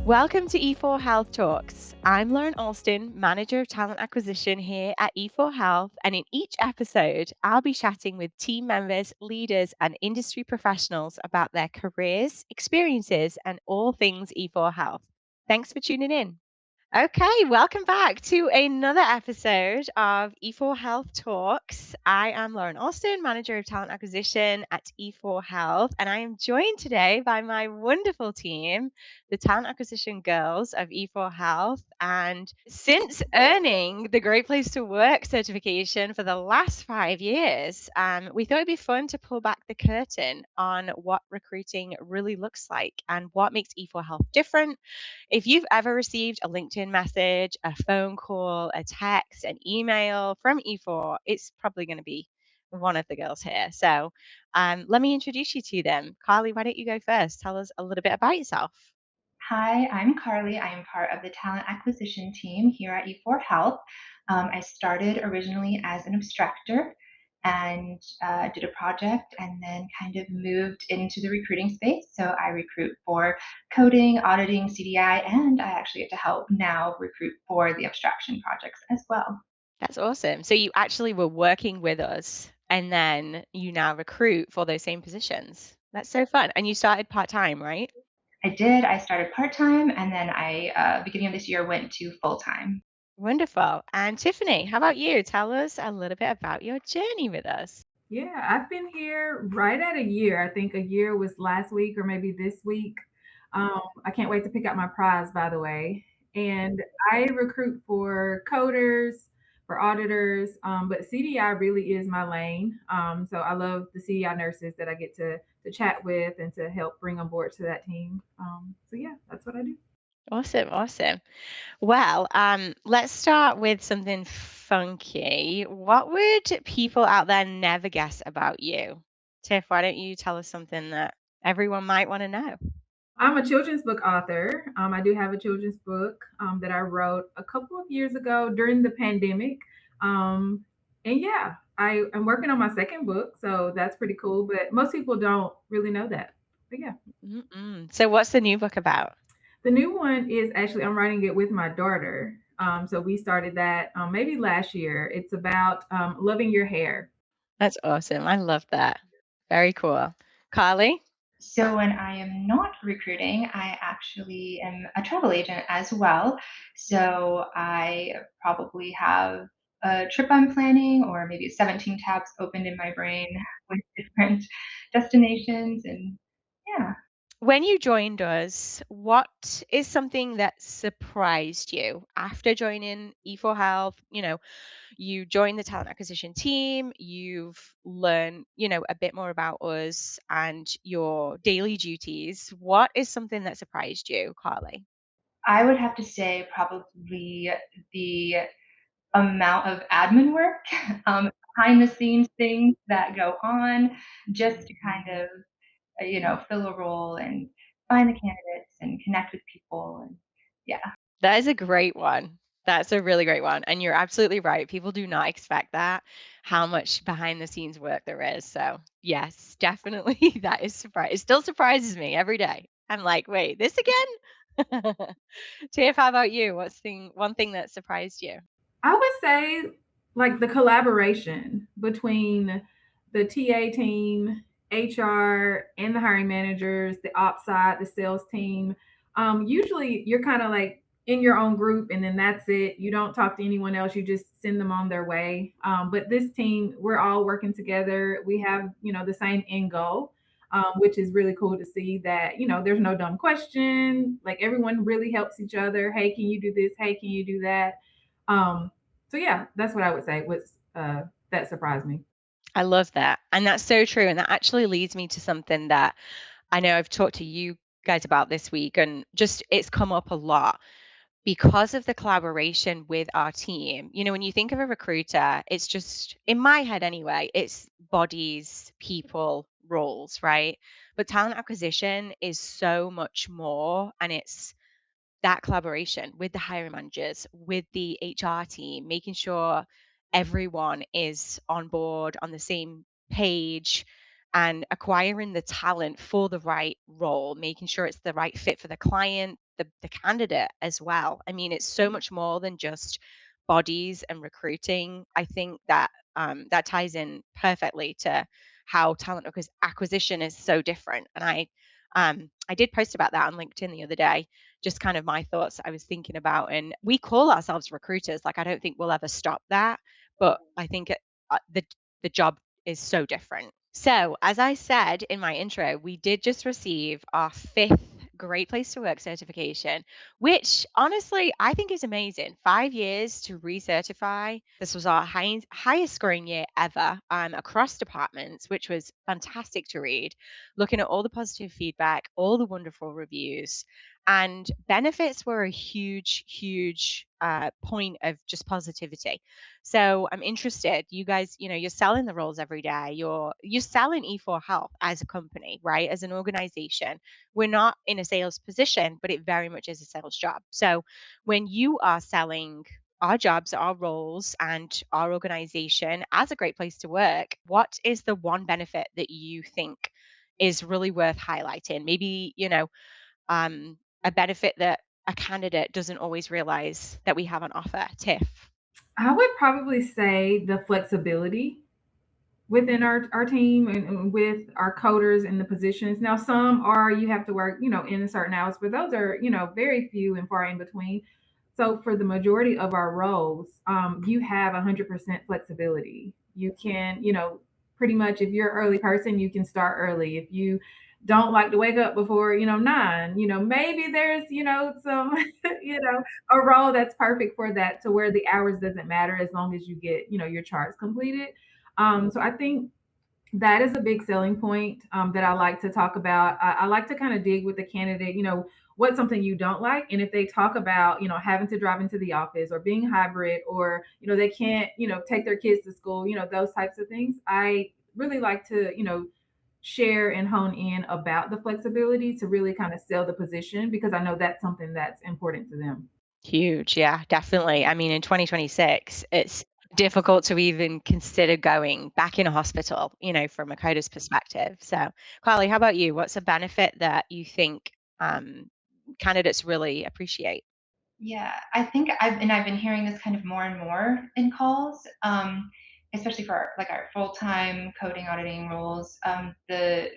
Welcome to E4Health Talks. I'm Lauren Alston, Manager of Talent Acquisition here at E4Health, and in each episode, I'll be chatting with team members, leaders, and industry professionals about their careers, experiences, and all things E4Health. Thanks for tuning in. Okay, welcome back to another episode of E4Health Talks. I am Lauren Alston, Manager of Talent Acquisition at E4Health, and I am joined today by my wonderful team, the Talent Acquisition Girls of E4Health. And since earning the Great Place to Work certification for the last 5 years, we thought it'd be fun to pull back the curtain on what recruiting really looks like and what makes E4Health different. If you've ever received a LinkedIn message, a phone call, a text, an email from E4, it's probably going to be one of the girls here. So let me introduce you to them. Carly, why don't you go first? Tell us a little bit about yourself. Hi, I'm Carly. I am part of the talent acquisition team here at e4health. I started originally as an abstractor and did a project and then kind of moved into the recruiting space. So I recruit for coding, auditing, CDI, and I actually get to help now recruit for the abstraction projects as well. That's awesome. So you actually were working with us and then you now recruit for those same positions. That's so fun. And you started part time, right? I did. I started part time and then beginning of this year, went to full time. Wonderful. And Tiffany, how about you? Tell us a little bit about your journey with us. Yeah, I've been here right at a year. I think a year was last week or maybe this week. I can't wait to pick up my prize, by the way. And I recruit for coders, for auditors, but CDI really is my lane. So I love the CDI nurses that I get to chat with and to help bring on board to that team. So yeah, that's what I do. Awesome, awesome. Well, let's start with something funky. What would people out there never guess about you? Tiff, why don't you tell us something that everyone might want to know? I'm a children's book author. I do have a children's book that I wrote a couple of years ago during the pandemic. And yeah, I am working on my second book, so that's pretty cool. But most people don't really know that. But yeah, Mm-mm. So, what's the new book about? the new one is actually I'm writing it with my daughter. So we started that maybe last year. It's about loving your hair. That's awesome. I love that. Very cool. Carly? So when I am not recruiting, I actually am a travel agent as well. So I probably have a trip I'm planning or maybe 17 tabs opened in my brain with different destinations and yeah. When you joined us, what is something that surprised you after joining E4 Health? You joined the talent acquisition team, you've learned, a bit more about us and your daily duties. What is something that surprised you, Carly? I would have to say probably the amount of admin work, behind the scenes things that go on just to kind of fill a role and find the candidates and connect with people and yeah. That is a great one. That's a really great one. And you're absolutely right. People do not expect that, how much behind the scenes work there is. So, yes, definitely that is surprise. It still surprises me every day. I'm like, wait, this again? Tiff, how about you? One thing that surprised you? I would say like the collaboration between the TA team, HR, and the hiring managers, the ops side, the sales team. Usually you're kind of like in your own group and then that's it. You don't talk to anyone else. You just send them on their way. But this team, we're all working together. We have, the same end goal. Which is really cool to see that, there's no dumb question. Like everyone really helps each other. Hey, can you do this? Hey, can you do that? Um, so yeah, that's what I would say was that surprised me. I love that. And that's so true. And that actually leads me to something that I know I've talked to you guys about this week, and just it's come up a lot because of the collaboration with our team. When you think of a recruiter, it's just, in my head anyway, it's bodies, people, roles, right? But talent acquisition is so much more. And it's that collaboration with the hiring managers, with the HR team, making sure everyone is on board on the same page and acquiring the talent for the right role, making sure it's the right fit for the client, the candidate as well. I mean, it's so much more than just bodies and recruiting. I think that that ties in perfectly to how talent acquisition is so different. And I did post about that on LinkedIn the other day, just kind of my thoughts I was thinking about. And we call ourselves recruiters. Like, I don't think we'll ever stop that, but I think the job is so different. So, as I said in my intro, we did just receive our fifth Great Place to Work certification, which honestly I think is amazing. 5 years to recertify. This was our highest scoring year ever across departments, which was fantastic to read. Looking at all the positive feedback, all the wonderful reviews, and benefits were a huge, huge point of just positivity. So I'm interested. You guys, you're selling the roles every day. You're selling E4Health as a company, right? As an organization. We're not in a sales position, but it very much is a sales job. So when you are selling our jobs, our roles, and our organization as a great place to work, what is the one benefit that you think is really worth highlighting? Maybe, a benefit that a candidate doesn't always realize that we have on offer. Tiff. I would probably say the flexibility within our team and with our coders and the positions. Now, some are you have to work, in a certain hours, but those are, very few and far in between. So for the majority of our roles, you have 100% flexibility. You can, pretty much if you're an early person, you can start early. If you don't like to wake up before, 9, maybe there's, some, a role that's perfect for that to where the hours doesn't matter as long as you get, your charts completed. So I think that is a big selling point that I like to talk about. I like to kind of dig with the candidate, what's something you don't like. And if they talk about, having to drive into the office or being hybrid or, they can't, take their kids to school, those types of things, I really like to, share and hone in about the flexibility to really kind of sell the position because I know that's something that's important to them. Huge. Yeah, definitely. I mean, in 2026, it's difficult to even consider going back in a hospital, from a coder's perspective. So, Carly, how about you? What's a benefit that you think candidates really appreciate? Yeah, I think I've been hearing this kind of more and more in calls, especially for like our full-time coding auditing roles. The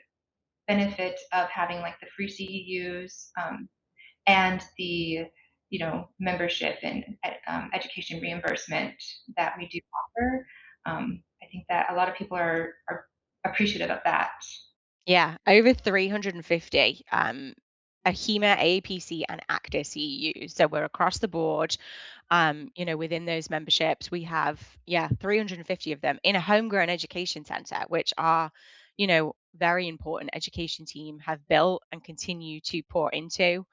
benefit of having like the free CEUs and the membership and education reimbursement that we do offer. I think that a lot of people are appreciative of that. Yeah, over 350 AHEMA, AAPC, and ACTA CEUs. So we're across the board. Within those memberships, we have, 350 of them in a homegrown education center, which our, very important education team have built and continue to pour into.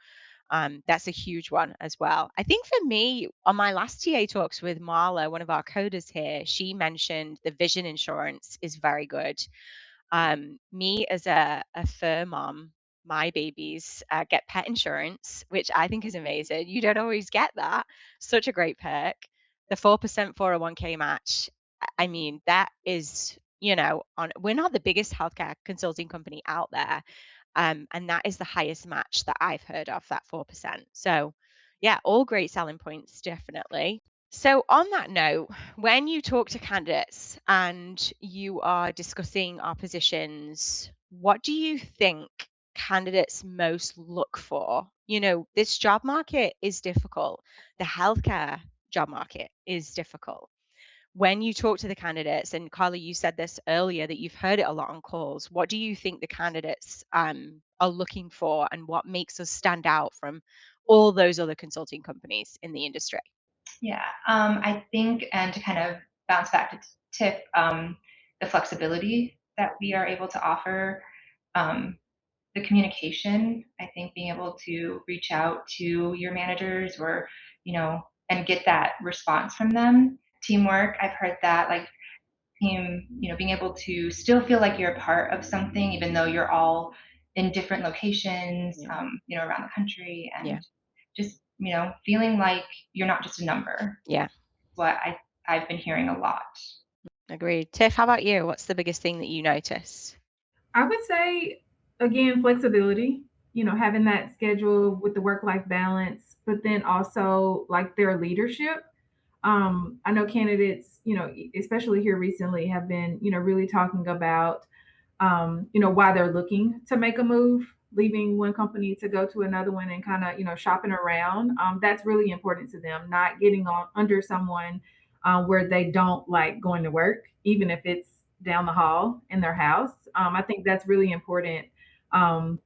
That's a huge one as well. I think for me, on my last TA talks with Marla, one of our coders here, she mentioned the vision insurance is very good. Me as a fur mom, my babies get pet insurance, which I think is amazing. You don't always get that. Such a great perk. The 4% 401k match. I mean, that is, we're not the biggest healthcare consulting company out there. And that is the highest match that I've heard of, that 4%. So, yeah, all great selling points, definitely. So, on that note, when you talk to candidates and you are discussing our positions, what do you think candidates most look for? This job market is difficult. The healthcare job market is difficult. When you talk to the candidates, and Carly, you said this earlier that you've heard it a lot on calls, what do you think the candidates are looking for, and what makes us stand out from all those other consulting companies in the industry? Yeah, I think, and to kind of bounce back to tip, the flexibility that we are able to offer, um, the communication. I think being able to reach out to your managers or, and get that response from them. Teamwork, I've heard that, like team, being able to still feel like you're a part of something, even though you're all in different locations, Yeah. around the country, Yeah. and just, feeling like you're not just a number. Yeah. What I've been hearing a lot. Agreed. Tiff, how about you? What's the biggest thing that you notice? I would say, again, flexibility. having that schedule with the work life balance, but then also like their leadership. I know candidates, especially here recently, have been, really talking about, why they're looking to make a move, leaving one company to go to another one and kind of, shopping around. That's really important to them, not getting on under someone where they don't like going to work, even if it's down the hall in their house. I think that's really important. Um,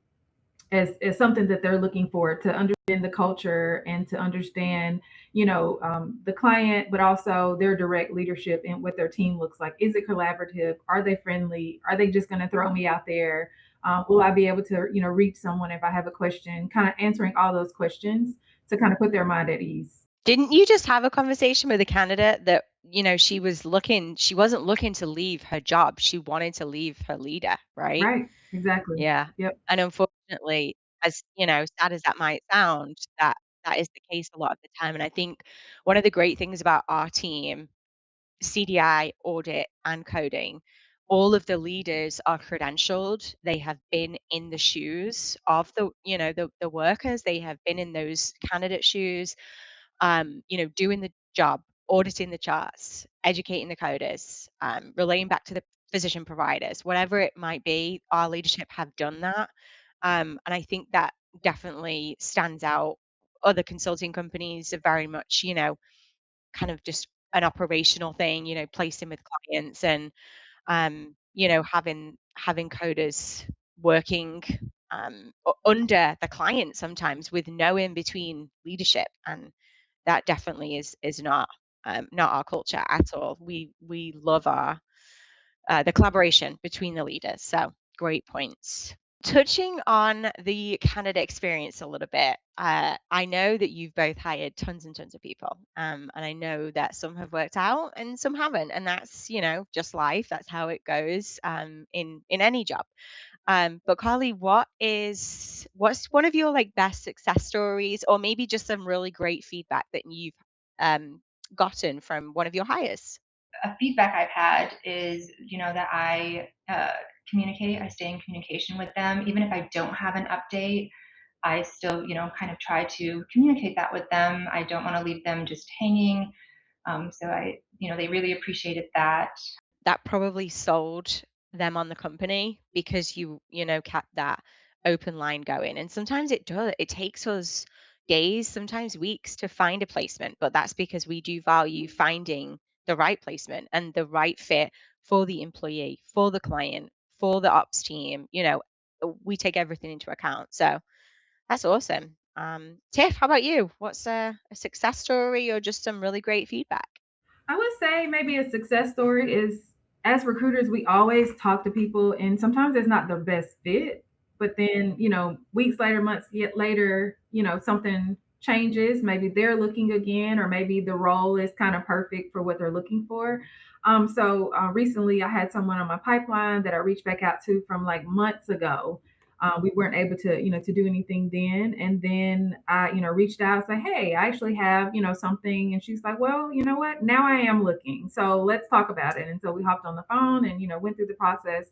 as something that they're looking for to understand the culture and to understand the client, but also their direct leadership and what their team looks like. Is it collaborative? Are they friendly? Are they just going to throw me out there? Will I be able to reach someone if I have a question? Kind of answering all those questions to kind of put their mind at ease. Didn't you just have a conversation with a candidate that, she wasn't looking to leave her job, she wanted to leave her leader, right? Right, exactly. Yeah, Yep. and unfortunately, as sad as that might sound, that is the case a lot of the time, and I think one of the great things about our team, CDI, audit, and coding, all of the leaders are credentialed. They have been in the shoes of the workers. They have been in those candidate shoes, doing the job, auditing the charts, educating the coders, relaying back to the physician providers, whatever it might be, our leadership have done that. And I think that definitely stands out. Other consulting companies are very much, kind of just an operational thing, placing with clients and, having coders working under the client sometimes with no in between leadership. And that definitely is not our culture at all. We love our the collaboration between the leaders. So great points. Touching on the candidate experience a little bit, I know that you've both hired tons and tons of people, and I know that some have worked out and some haven't, and that's just life. That's how it goes in any job. But Carly, what's one of your like best success stories, or maybe just some really great feedback that you've um, gotten from one of your hires? A feedback I've had is, that I stay in communication with them. Even if I don't have an update, I still, kind of try to communicate that with them. I don't want to leave them just hanging. They really appreciated that. That probably sold them on the company because kept that open line going. And sometimes it takes us days, sometimes weeks to find a placement, but that's because we do value finding the right placement and the right fit for the employee, for the client, for the ops team. We take everything into account. So that's awesome. Tiff, how about you? What's a success story or just some really great feedback? I would say maybe a success story is, as recruiters, we always talk to people, and sometimes it's not the best fit. But then, weeks later, months yet later, something changes. Maybe they're looking again, or maybe the role is kind of perfect for what they're looking for. So recently, I had someone on my pipeline that I reached back out to from like months ago. We weren't able to do anything then. And then I, reached out and say, hey, I actually have, something. And she's like, well, you know what? Now I am looking. So let's talk about it. And so we hopped on the phone and, went through the process.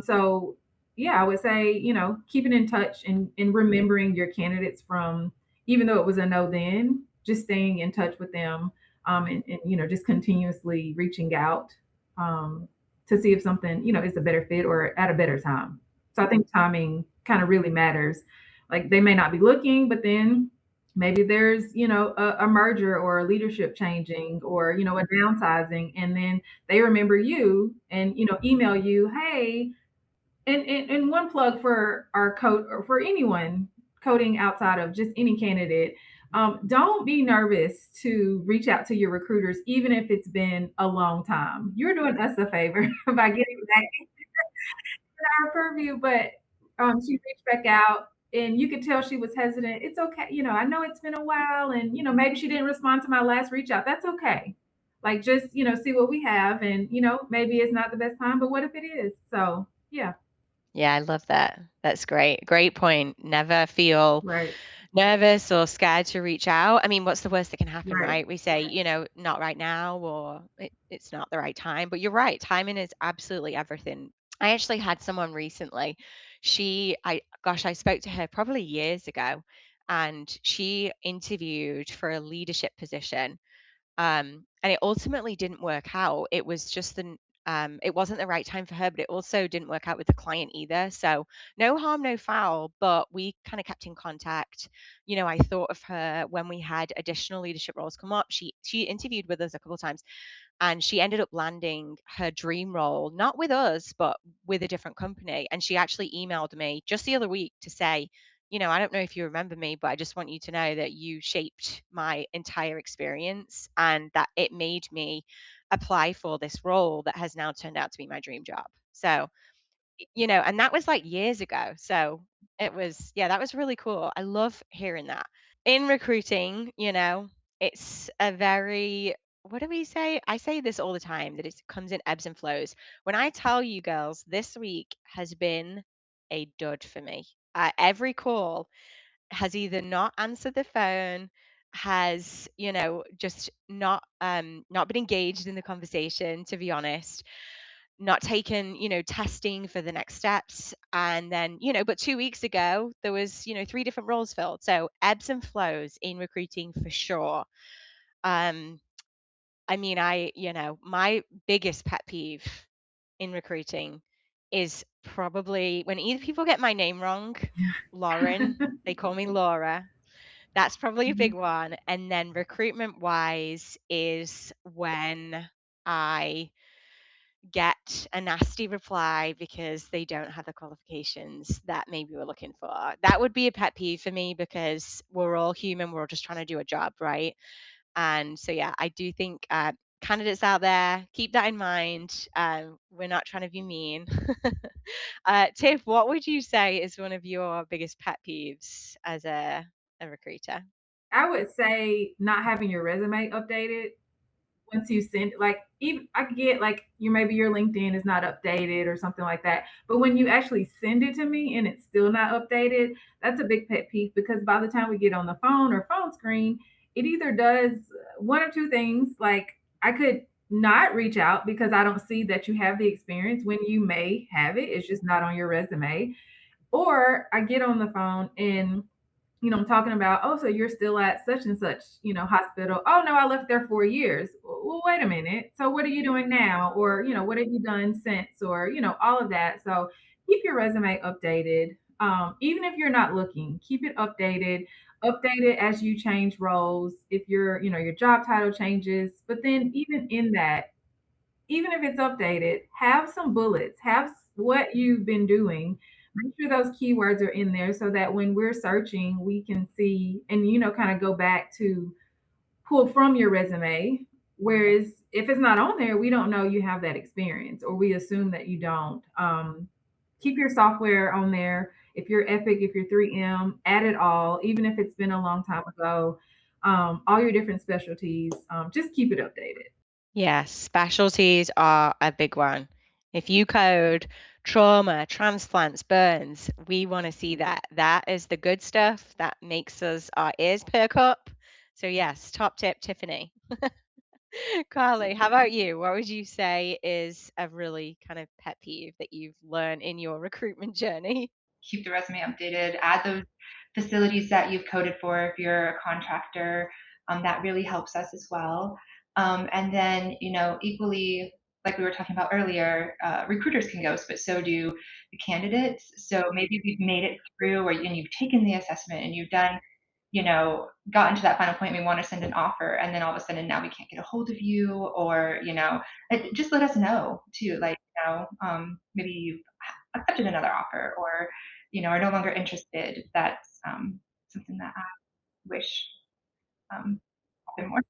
So yeah, I would say, keeping in touch and remembering your candidates from, even though it was a no then, just staying in touch with them, and just continuously reaching out, to see if something, is a better fit or at a better time. So I think timing kind of really matters. Like they may not be looking, but then maybe there's, a merger or a leadership changing or, a downsizing. And then they remember you and, email you, hey, and one plug for our code or for anyone coding outside of just any candidate. Don't be nervous to reach out to your recruiters, even if it's been a long time. You're doing us a favor by getting back our purview, but she reached back out and you could tell she was hesitant. It's okay. I know it's been a while and, maybe she didn't respond to my last reach out. That's okay. Like just, see what we have and, maybe it's not the best time, but what if it is? So yeah, Yeah, I love that. That's great. Great point. Never feel right, nervous or scared to reach out. I mean, what's the worst that can happen, right. right? We say, not right now or it's not the right time. But you're right. Timing is absolutely everything. I actually had someone recently I spoke to her probably years ago, and she interviewed for a leadership position, and it ultimately didn't work out. It was just it wasn't the right time for her, but it also didn't work out with the client either. So no harm, no foul, but we kind of kept in contact. I thought of her when we had additional leadership roles come up. She interviewed with us a couple of times, and she ended up landing her dream role, not with us, but with a different company. And she actually emailed me just the other week to say, I don't know if you remember me, but I just want you to know that you shaped my entire experience and that it made me apply for this role that has now turned out to be my dream job. So, and that was like years ago. So yeah, that was really cool. I love hearing that. In recruiting, it's a very, what do we say? I say this all the time, that it comes in ebbs and flows. When I tell you girls, this week has been a dud for me. Every call has either not answered the phone, has, just not been engaged in the conversation, to be honest, not taken, testing for the next steps. And then, but 2 weeks ago, there was, three different roles filled. So ebbs and flows in recruiting for sure. Um, I mean, my biggest pet peeve in recruiting is probably when either people get my name wrong, Lauren, they call me Laura. That's probably a big one. And then recruitment wise is when I get a nasty reply because they don't have the qualifications that maybe we're looking for. That would be a pet peeve for me because we're all human. We're all just trying to do a job, right? And so, yeah, I do think candidates out there, keep that in mind. We're not trying to be mean. Tiff, what would you say is one of your biggest pet peeves as a recruiter? I would say not having your resume updated once you send, like, even I get like your LinkedIn is not updated or something like that. But when you actually send it to me and it's still not updated, that's a big pet peeve because by the time we get on the phone or phone screen, it either does one or two things. Like I could not reach out because I don't see that you have the experience when you may have it. It's just not on your resume. Or I get on the phone and I'm talking about, oh, so you're still at such and such, hospital. Oh, no, I left there 4 years. Well, wait a minute. So what are you doing now? Or, what have you done since? Or, all of that. So keep your resume updated. Even if you're not looking, keep it updated. Update it as you change roles. If your job title changes, but then even in that, even if it's updated, have some bullets, have what you've been doing. Make sure those keywords are in there so that when we're searching, we can see and, kind of go back to pull from your resume. Whereas if it's not on there, we don't know you have that experience or we assume that you don't. Keep your software on there. If you're Epic, if you're 3M, add it all, even if it's been a long time ago. All your different specialties, just keep it updated. Yes, specialties are a big one. If you code trauma, transplants, burns, we want to see that. That is the good stuff that makes us our ears perk up. So yes, top tip, Tiffany. Carly, how about you? What would you say is a really kind of pet peeve that you've learned in your recruitment journey? Keep the resume updated, add those facilities that you've coded for if you're a contractor. That really helps us as well. And then, equally, like we were talking about earlier, recruiters can ghost, but so do the candidates. So maybe we've made it through, and you've taken the assessment and you've done, gotten to that final point. We want to send an offer, and then all of a sudden now we can't get a hold of you, or just let us know too. Like, maybe you've accepted another offer, or are no longer interested. That's something that I wish happened more.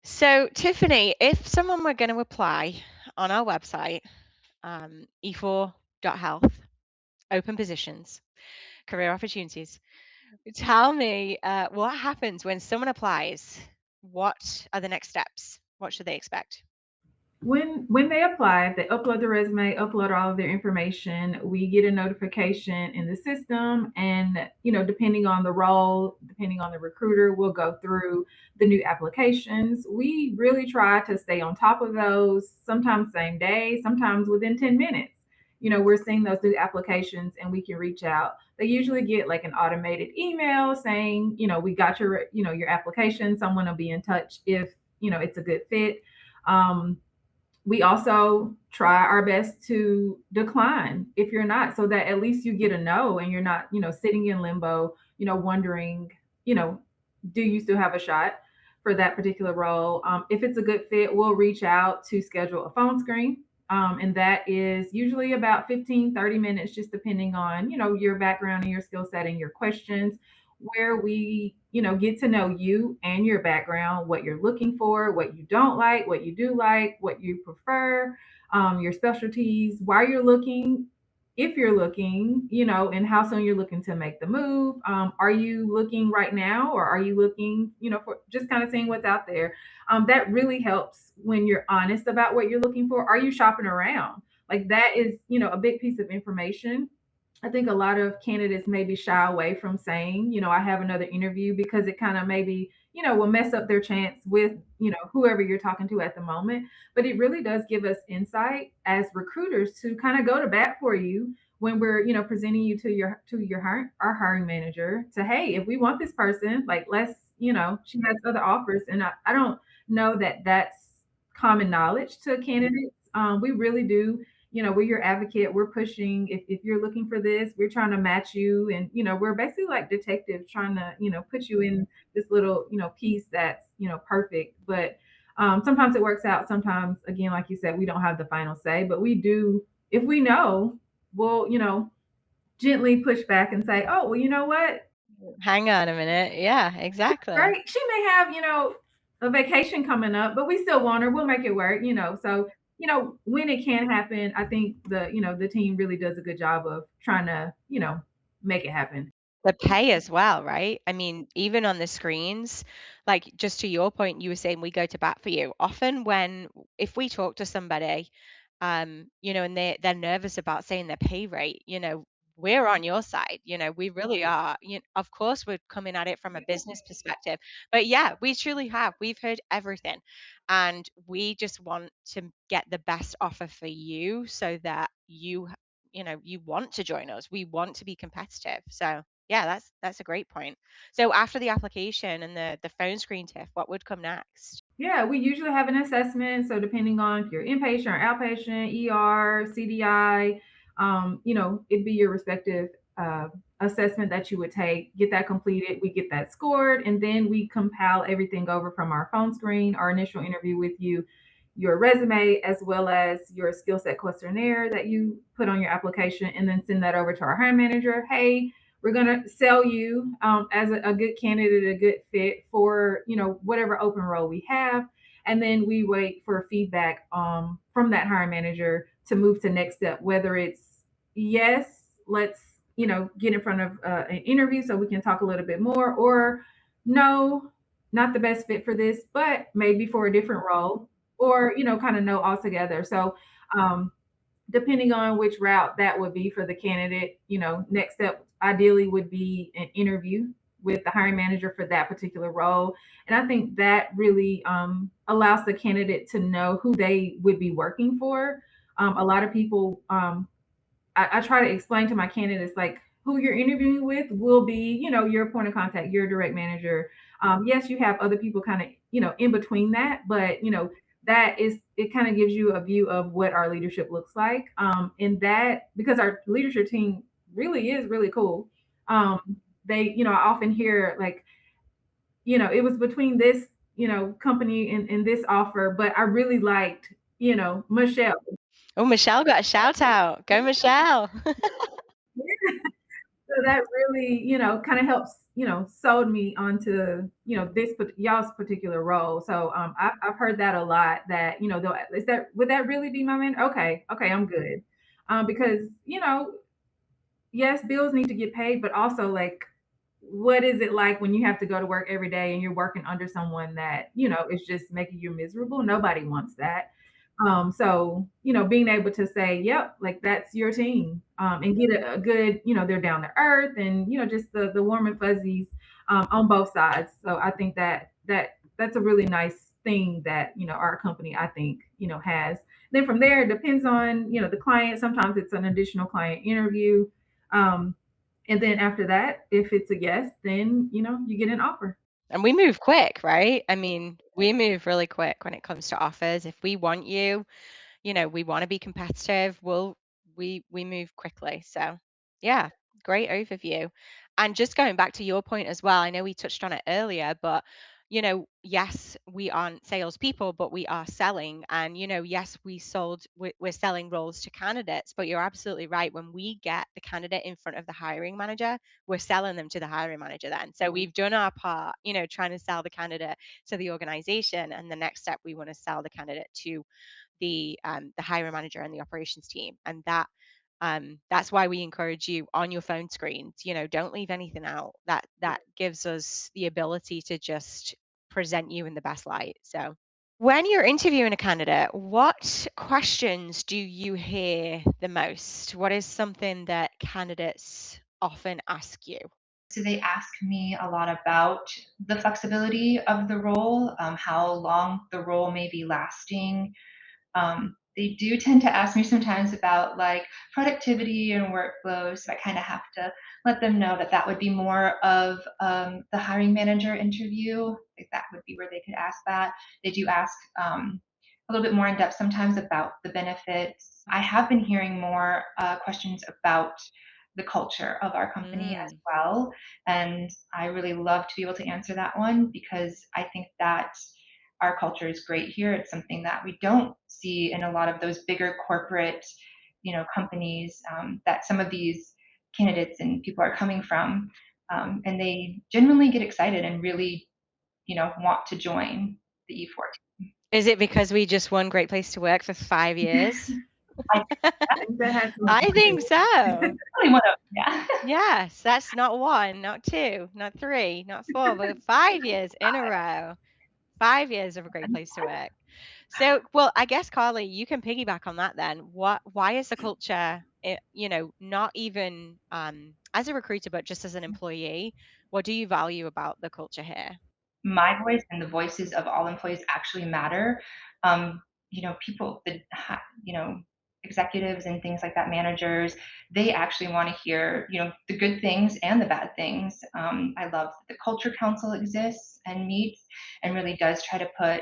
So, Tiffany, if someone were going to apply on our website, e4health, open positions, career opportunities, tell me what happens when someone applies? What are the next steps? What should they expect? When they apply, if they upload the resume, upload all of their information, we get a notification in the system. And, depending on the role, depending on the recruiter, we'll go through the new applications. We really try to stay on top of those, sometimes same day, sometimes within 10 minutes. we're seeing those new applications and we can reach out. They usually get like an automated email saying, we got your application. Someone will be in touch if, it's a good fit. Um, we also try our best to decline if you're not, so that at least you get a no and you're not, sitting in limbo, wondering, you know, do you still have a shot for that particular role? If it's a good fit, we'll reach out to schedule a phone screen. And that is usually about 15-30 minutes, just depending on, your background and your skill set and your questions, where we, get to know you and your background, what you're looking for, what you don't like, what you do like, what you prefer, your specialties, why you're looking, if you're looking, and how soon you're looking to make the move. Are you looking right now, or are you looking, for just kind of seeing what's out there? That really helps when you're honest about what you're looking for. Are you shopping around? Like that is, a big piece of information. I think a lot of candidates maybe shy away from saying, I have another interview, because it kind of maybe, will mess up their chance with, whoever you're talking to at the moment. But it really does give us insight as recruiters to kind of go to bat for you when we're, presenting you our hiring manager to, hey, if we want this person, like let's, she has other offers. And I don't know that that's common knowledge to candidates. We really do, we're your advocate. We're pushing. If you're looking for this, we're trying to match you. And, we're basically like detectives trying to, put you in this little, piece that's, perfect. But sometimes it works out. Sometimes, again, like you said, we don't have the final say, but we do. If we know, we'll, gently push back and say, oh, well, you know what? Hang on a minute. Yeah, exactly. Right. She may have, a vacation coming up, but we still want her. We'll make it work, So, when it can happen, I think the team really does a good job of trying to, make it happen. The pay as well, right? I mean, even on the screens, like just to your point, you were saying we go to bat for you. Often when if we talk to somebody, and they're nervous about saying their pay rate, we're on your side. We really are. Of course, we're coming at it from a business perspective, but yeah, we truly have. We've heard everything, and we just want to get the best offer for you so that you want to join us. We want to be competitive. So yeah, that's a great point. So after the application and the phone screen tiff, what would come next? Yeah, we usually have an assessment. So depending on if you're inpatient or outpatient, ER, CDI, it'd be your respective assessment that you would take, get that completed. We get that scored, and then we compile everything over from our phone screen, our initial interview with you, your resume, as well as your skill set questionnaire that you put on your application, and then send that over to our hiring manager. Hey, we're going to sell you as a good candidate, a good fit for whatever open role we have. And then we wait for feedback from that hiring manager to move to next step, whether it's yes, let's get in front of an interview so we can talk a little bit more, or no, not the best fit for this, but maybe for a different role, or kind of no altogether. So depending on which route that would be for the candidate, next step ideally would be an interview with the hiring manager for that particular role. And I think that really allows the candidate to know who they would be working for. A lot of people, I try to explain to my candidates, like, who you're interviewing with will be, your point of contact, your direct manager. Yes, you have other people kind of, in between that, but that is, it kind of gives you a view of what our leadership looks like. And that, because our leadership team really is really cool. They, I often hear like, it was between this, company and this offer, but I really liked, Michelle. Oh, Michelle got a shout out. Go, Michelle. So that really, kind of helps, sold me onto, y'all's particular role. So I've heard that a lot, that, is that, would that really be my man? Okay. Okay. I'm good. Because, yes, bills need to get paid, but also like, what is it like when you have to go to work every day and you're working under someone that, is just making you miserable? Nobody wants that. So, being able to say, yep, like that's your team, and get a good, they're down to earth, and, just the warm and fuzzies on both sides. So I think that's a really nice thing that our company, I think, has. Then from there, it depends on the client. Sometimes it's an additional client interview, um, and then after that, if it's a yes, then you get an offer. And we move quick, right? I mean, we move really quick when it comes to offers. If we want you, we want to be competitive, we move quickly. So, yeah, great overview. And just going back to your point as well, I know we touched on it earlier, but yes, we aren't salespeople, but we are selling. And yes, we're selling roles to candidates, but you're absolutely right. When we get the candidate in front of the hiring manager, we're selling them to the hiring manager then. So we've done our part, trying to sell the candidate to the organization. And the next step, we want to sell the candidate to the hiring manager and the operations team. And that's why we encourage you on your phone screens, don't leave anything out. That gives us the ability to just present you in the best light. So when you're interviewing a candidate, what questions do you hear the most? What is something that candidates often ask you? So they ask me a lot about the flexibility of the role, how long the role may be lasting. They do tend to ask me sometimes about like productivity and workflow. So I kind of have to let them know that that would be more of the hiring manager interview. Like that would be where they could ask that. They do ask a little bit more in depth sometimes about the benefits. I have been hearing more questions about the culture of our company as Mm. well. And I really love to be able to answer that one because I think that our culture is great here. It's something that we don't see in a lot of those bigger corporate, companies that some of these candidates and people are coming from, and they genuinely get excited and really, want to join the E4 Is it because we just won Great Place to Work for 5 years? I I think that has I something to think do. so. really want to, yeah. Yes, that's not 1, not 2, not 3, not 4, but 5 years in a row. 5 years of a great place to work. So, well, I guess, Carly, you can piggyback on that then. Why is the culture, not even as a recruiter, but just as an employee, what do you value about the culture here? My voice and the voices of all employees actually matter. People, executives and things like that, managers, they actually want to hear, the good things and the bad things. I love that the Culture Council exists and meets and really does try to put,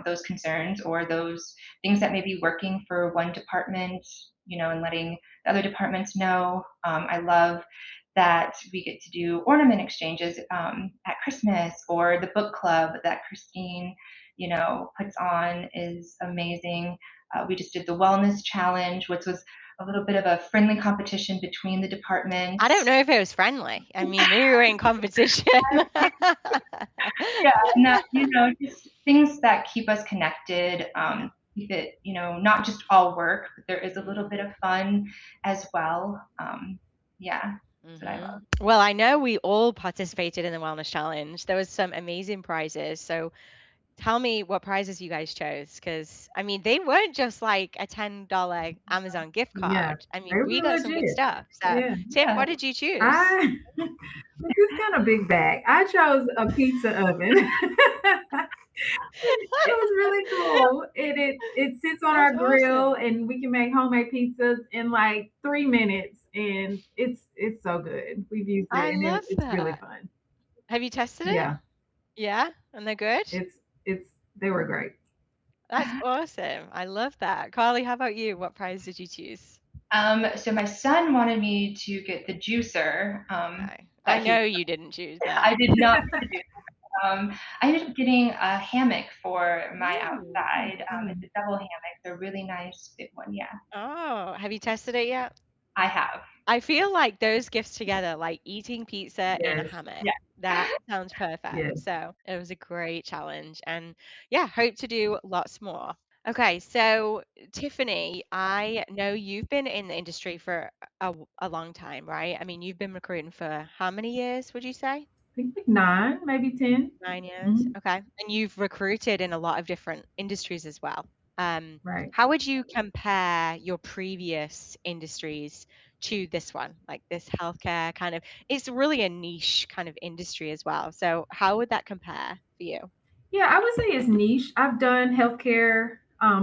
those concerns or those things that may be working for one department, and letting the other departments know. I love that we get to do ornament exchanges at Christmas, or the book club that Christine, puts on is amazing. We just did the wellness challenge, which was a little bit of a friendly competition between the I don't departments. know if it was friendly. I mean, we were in competition. Yeah, and that, just things that keep us connected, keep it, not just all work, but there is a little bit Mhm. of fun as well. Yeah, that's what I Mhm. love. Well, I know we all participated in the wellness challenge. There was some amazing prizes. So tell me what prizes you guys chose, because I mean, they weren't just like a $10 Amazon gift Yeah, card. I they mean, we were got some good legit. stuff. So, Yeah. Tiff, Yeah. what did you choose? I This is kind of big bag. I chose a pizza oven. It was really cool. It sits on That's our grill awesome. and we can make homemade pizzas in like 3 minutes, and it's so good. We've used I it and love it's really that. fun. Have you tested it? Yeah, Yeah, and they're good? it's they were great. That's awesome. I love that. Carly, how about you? What prize did you choose? So my son wanted me to get the juicer, Okay. I that he know you didn't choose I that. did not get the juicer. I ended up getting a hammock for my Ooh. outside. It's Fun. a double hammock. They're really nice, big one. Yeah, Oh, have you tested it yet? I have. I feel like those gifts together, like eating pizza in a Yes, hammock, Yeah. that sounds perfect. yes. So it was a great challenge. And yeah, hope to do lots more. Okay, so Tiffany, I know you've been in the industry for a long time, right? I mean, you've been recruiting for how many years, would you say? I think like 9, maybe 10. 9 years. Mhm. Okay. And you've recruited in a lot of different industries as well. Right. How would you compare your previous industries to this one? Like this healthcare kind of, it's really a niche kind of industry as well. So how would that compare for you? Yeah, I would say it's niche. I've done healthcare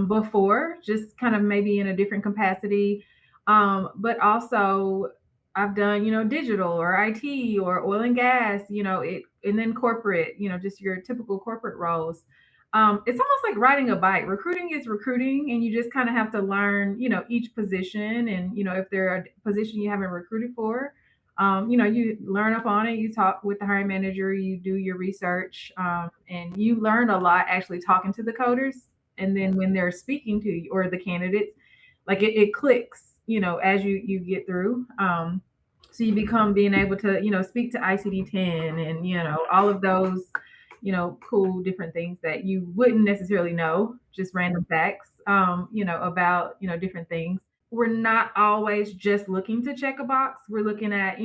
before, just kind of maybe in a different capacity. But also I've done, digital or IT or oil and gas, and then corporate, just your typical corporate roles. It's almost like riding a bike. Recruiting is recruiting, and you just kind of have to learn, each position. And, if there are a position you haven't recruited for, you learn up on it, you talk with the hiring manager, you do your research, and you learn a lot actually talking to the coders. And then when they're speaking to you or the candidates, like it clicks, as you get through. So you become being able to, speak to ICD-10 and, all of those, cool different things that you wouldn't necessarily know, just random facts, about, different things. We're not always just looking to check a box. We're looking at,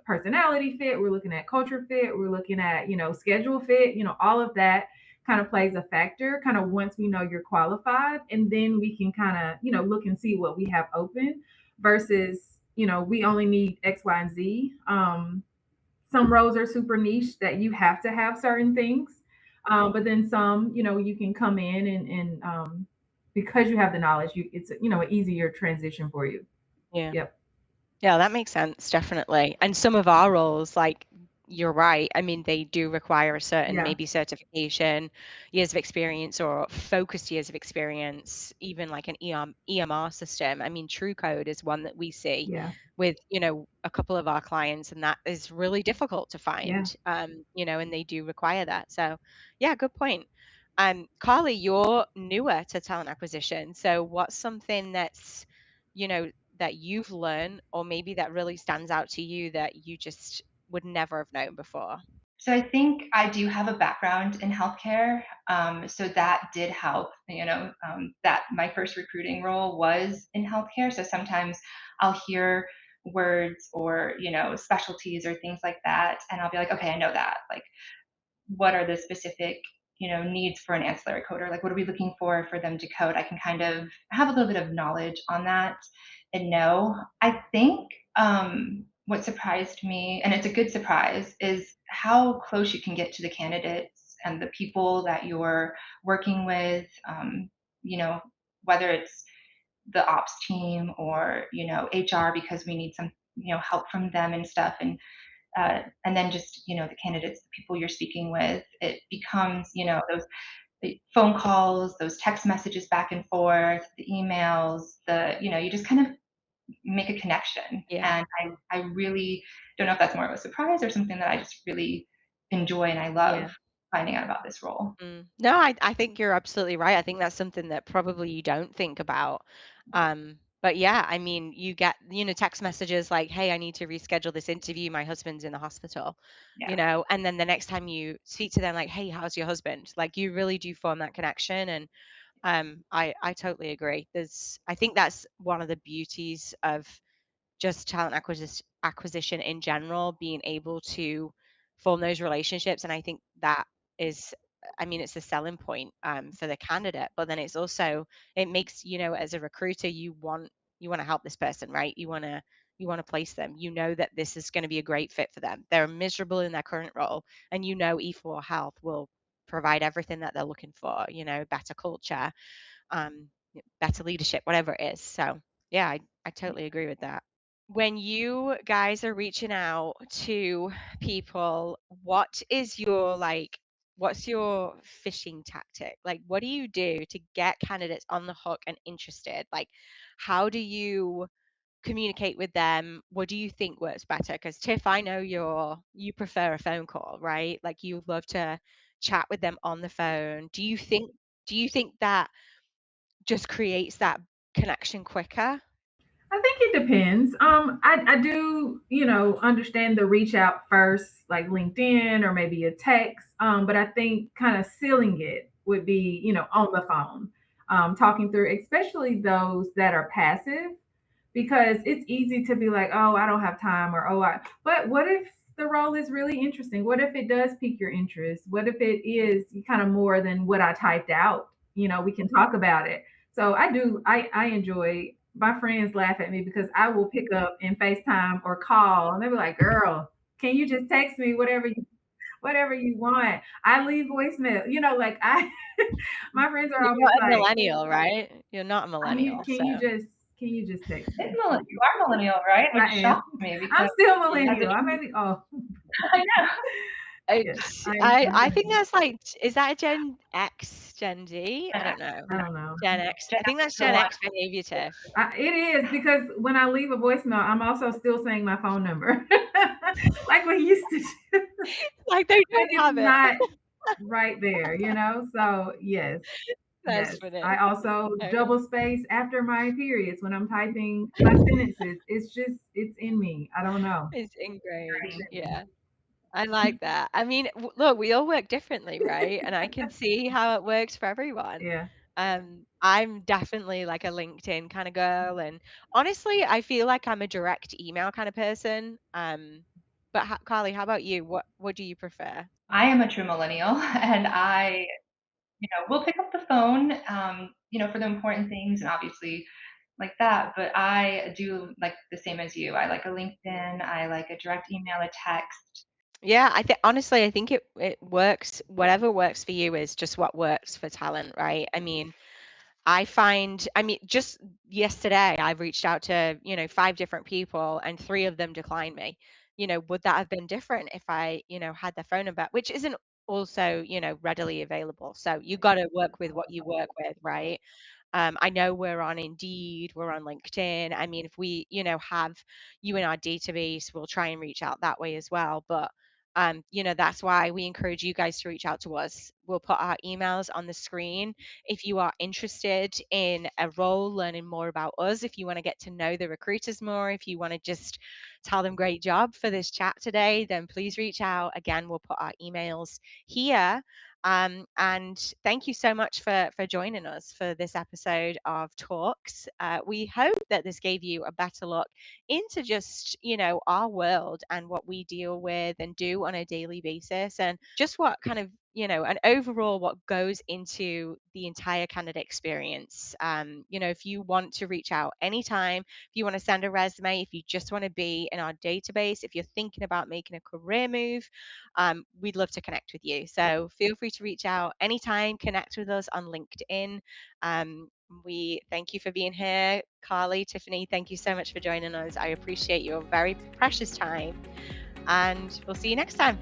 personality fit, we're looking at culture fit, we're looking at, schedule fit, all of that kind of plays a factor kind of once we know you're qualified. And then we can kind of, look and see what we have open versus, we only need X, Y, and Z. Some roles are super niche that you have to have certain things. But then some, you can come in and because you have the knowledge, it's an easier transition for you. Yeah. Yep. Yeah, that makes sense, definitely. And some of our roles, like you're right. I mean, they do require a certain Yeah. maybe certification, years of experience, or focused years of experience, even like an EMR system. I mean, True Code is one that we see Yeah. with, a couple of our clients, and that is really difficult to Yeah. find, and they do require that. So, yeah, good point. Carly, you're newer to talent acquisition. So, what's something you know, that you've learned, or maybe that really stands out to you that you just would never have known before? So I think I do have a background in healthcare, so that did help. That my first recruiting role was in healthcare. So sometimes I'll hear words or specialties or things like that, and I'll be like, okay, I know that. Like, what are the specific needs for an ancillary coder? Like, what are we looking for them to code? I can kind of have a little bit of knowledge on that and know. I think what surprised me, and it's a good surprise, is how close you can get to the candidates and the people that you're working with. You know, whether it's the ops team or HR, because we need some help from them and stuff. And then just the candidates, the people you're speaking with, it becomes those the phone calls, those text messages back and forth, the emails, you just kind of make a connection. Yeah. And I really don't know if that's more of a surprise or something that I just really enjoy and I love Yeah. finding out about this role. No, I think you're absolutely right. I think that's something that probably you don't think about. But yeah, I mean, you get, text messages like, hey, I need to reschedule this interview. My husband's in the hospital, Yeah. and then the next time you speak to them, like, hey, how's your husband? Like, you really do form that connection. And I totally agree. I think that's one of the beauties of just talent acquisition in general, being able to form those relationships. And I think that is, I mean, it's a selling point for the candidate, but then it makes, as a recruiter, you want to help this person, right? You want to place them. You know that this is going to be a great fit for them. They're miserable in their current role, and E4 Health will provide everything that they're looking for, better culture, better leadership, whatever it is. So yeah, I totally agree with that. When you guys are reaching out to people, what's your fishing tactic? Like, what do you do to get candidates on the hook and interested? Like, how do you communicate with them? What do you think works better? Because Tiff, I know you prefer a phone call, right? Like, you love to chat with them on the phone. Do you think that just creates that connection quicker? I think it depends. I do, understand the reach out first, like LinkedIn or maybe a text. But I think kind of sealing it would be, on the phone, talking through, especially those that are passive, because it's easy to be like, oh, I don't have time, or but what if the role is really interesting? What if it does pique your interest? What if it is kind of more than what I typed out? We can talk about it. So I enjoy, my friends laugh at me because I will pick up and FaceTime or call and they'll be like, girl, can you just text me whatever whatever you want. I leave voicemail. Like I, my friends are You're always not a like, millennial, right? You're not a "Can you millennial, can so you just can you just text It's me, you please?" are millennial, right? Which I am. shocks me I'm because still yeah. as a millennial. I maybe I know. yes, It's I am still I think millennial. that's like is that a Gen X, Gen Z? I Gen don't X, know. I yeah. don't know. Gen X. Gen I X think is that's the Gen one. X behavior, Tiff. It is because when I leave a voicemail, I'm also still saying my phone number, like we used to do. Like they Like don't it's have it. not right there, So yes, That's yes. I funny. also Okay. double space after my periods when I'm typing my sentences. It's in me. I don't know. It's ingrained. It's in me. Yeah. I like that. I mean, look, we all work differently, right? And I can see how it works for everyone. Yeah. I'm definitely like a LinkedIn kind of girl, and honestly, I feel like I'm a direct email kind of person. But Carly, how about you? What do you prefer? I am a true millennial, and I, will pick up the phone, for the important things and obviously like that, but I do like the same as you. I like a LinkedIn, I like a direct email, a text. Yeah, I think honestly, I think it works. Whatever works for you is just what works for talent, right? I mean, just yesterday, I've reached out to, 5 different people and 3 of them declined me. Would that have been different if I, had their phone number, which isn't also, readily available. So you got to work with what you work with, right? I know we're on Indeed, we're on LinkedIn. I mean, if we, have you in our database, we'll try and reach out that way as well. But that's why we encourage you guys to reach out to us. We'll put our emails on the screen. If you are interested in a role, learning more about us, if you want to get to know the recruiters more, if you want to just tell them great job for this chat today, then please reach out. Again, we'll put our emails here. And thank you so much for joining us for this episode of Talks. We hope that this gave you a better look into just our world and what we deal with and do on a daily basis, and just what kind of and overall what goes into the entire candidate experience. If you want to reach out anytime, if you want to send a resume, if you just want to be in our database, if you're thinking about making a career move, we'd love to connect with you. So feel free to reach out anytime, connect with us on LinkedIn. We thank you for being here. Carly, Tiffany, thank you so much for joining us. I appreciate your very precious time, and we'll see you next time.